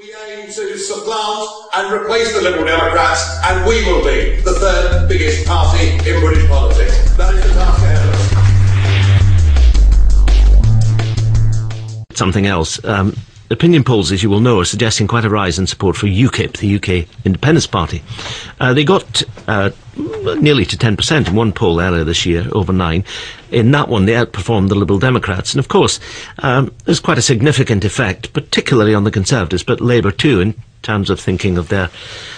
We aim to supplant and replace the Liberal Democrats, and we will be the third biggest party in British politics. That is the task ahead of us. Something else. Opinion polls, as you will know, are suggesting quite a rise in support for UKIP, the UK Independence Party. They got nearly to 10% in one poll earlier this year, over 9%. In that one, they outperformed the Liberal Democrats. And of course, there's quite a significant effect, particularly on the Conservatives, but Labour too, in terms of thinking of their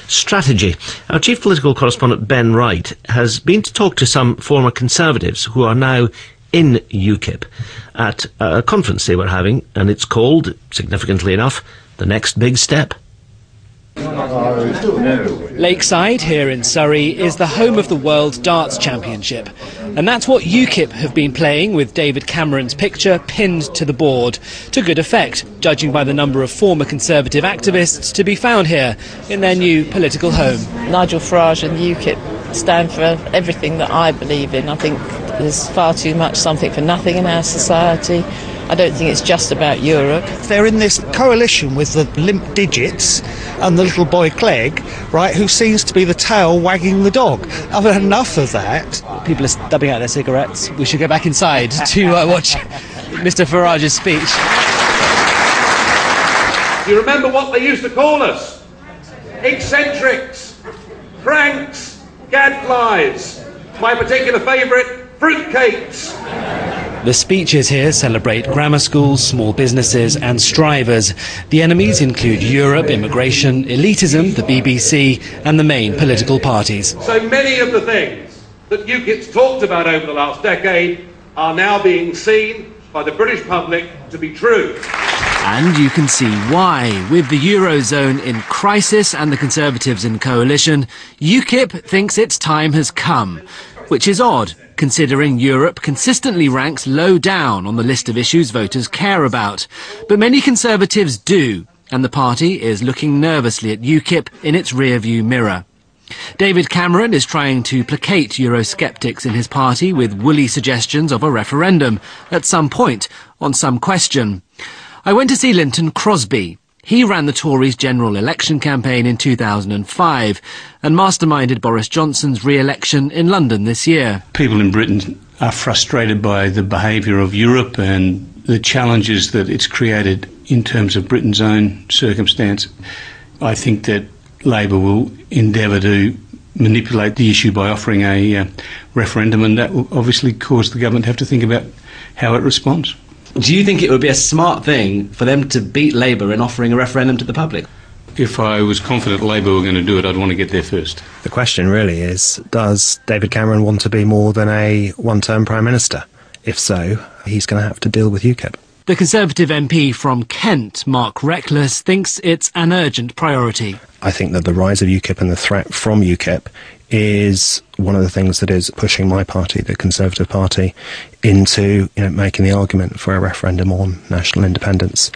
strategy. Our chief political correspondent, Ben Wright, has been to talk to some former Conservatives who are now in UKIP at a conference they were having, and it's called, significantly enough, The Next Big Step. Lakeside, here in Surrey, is the home of the World Darts Championship. And that's what UKIP have been playing, with David Cameron's picture pinned to the board. To good effect, judging by the number of former Conservative activists to be found here in their new political home. Nigel Farage and UKIP stand for everything that I believe in. I think there's far too much something for nothing in our society. I don't think it's just about Europe. They're in this coalition with the limp digits and the little boy Clegg, right, who seems to be the tail wagging the dog. I've had enough of that. People are stubbing out their cigarettes. We should go back inside to watch Mr Farage's speech. Do you remember what they used to call us? Eccentrics, cranks, gadflies. My particular favourite, fruitcakes. The speeches here celebrate grammar schools, small businesses and strivers. The enemies include Europe, immigration, elitism, the BBC and the main political parties. So many of the things that UKIP's talked about over the last decade are now being seen by the British public to be true. And you can see why. With the Eurozone in crisis and the Conservatives in coalition, UKIP thinks its time has come. Which is odd, considering Europe consistently ranks low down on the list of issues voters care about. But many Conservatives do, and the party is looking nervously at UKIP in its rearview mirror. David Cameron is trying to placate Eurosceptics in his party with woolly suggestions of a referendum at some point on some question. I went to see Linton Crosby. He ran the Tories' general election campaign in 2005 and masterminded Boris Johnson's re-election in London this year. People in Britain are frustrated by the behaviour of Europe and the challenges that it's created in terms of Britain's own circumstance. I think that Labour will endeavour to manipulate the issue by offering a referendum, and that will obviously cause the government to have to think about how it responds. Do you think it would be a smart thing for them to beat Labour in offering a referendum to the public? If I was confident Labour were going to do it, I'd want to get there first. The question really is, does David Cameron want to be more than a one-term Prime Minister? If so, he's going to have to deal with UKIP. The Conservative MP from Kent, Mark Reckless, thinks it's an urgent priority. I think that the rise of UKIP and the threat from UKIP is one of the things that is pushing my party, the Conservative Party, into making the argument for a referendum on national independence.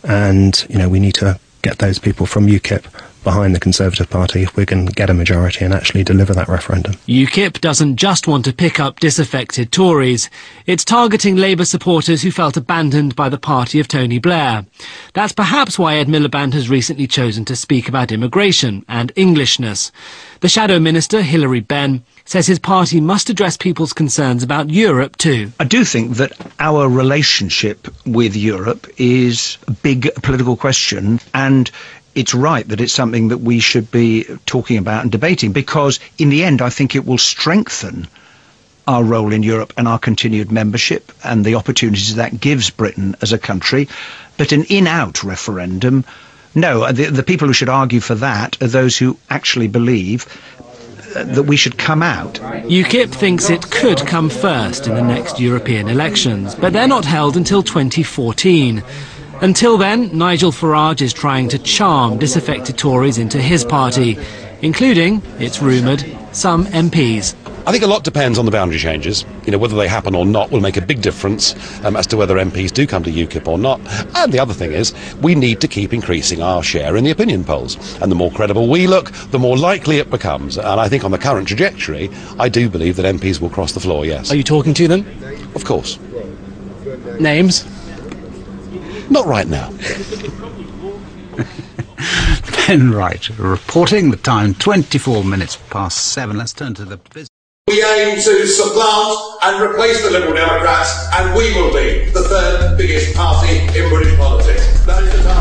And we need to get those people from UKIP behind the Conservative Party if we can get a majority and actually deliver that referendum. UKIP doesn't just want to pick up disaffected Tories. It's targeting Labour supporters who felt abandoned by the party of Tony Blair. That's perhaps why Ed Miliband has recently chosen to speak about immigration and Englishness. The Shadow Minister, Hilary Benn, says his party must address people's concerns about Europe too. I do think that our relationship with Europe is a big political question, and it's right that it's something that we should be talking about and debating, because in the end I think it will strengthen our role in Europe and our continued membership and the opportunities that gives Britain as a country. But an in-out referendum, no, the people who should argue for that are those who actually believe that we should come out. UKIP thinks it could come first in the next European elections, but they're not held until 2014. Until then, Nigel Farage is trying to charm disaffected Tories into his party, including, it's rumoured, some MPs. I think a lot depends on the boundary changes. Whether they happen or not will make a big difference as to whether MPs do come to UKIP or not. And the other thing is, we need to keep increasing our share in the opinion polls. And the more credible we look, the more likely it becomes. And I think on the current trajectory, I do believe that MPs will cross the floor, yes. Are you talking to them? Of course. Names? Not right now. Ken Wright reporting. The time 24 minutes past 7. Let's turn to the business. We aim to supplant and replace the Liberal Democrats, and we will be the third biggest party in British politics. That is the time.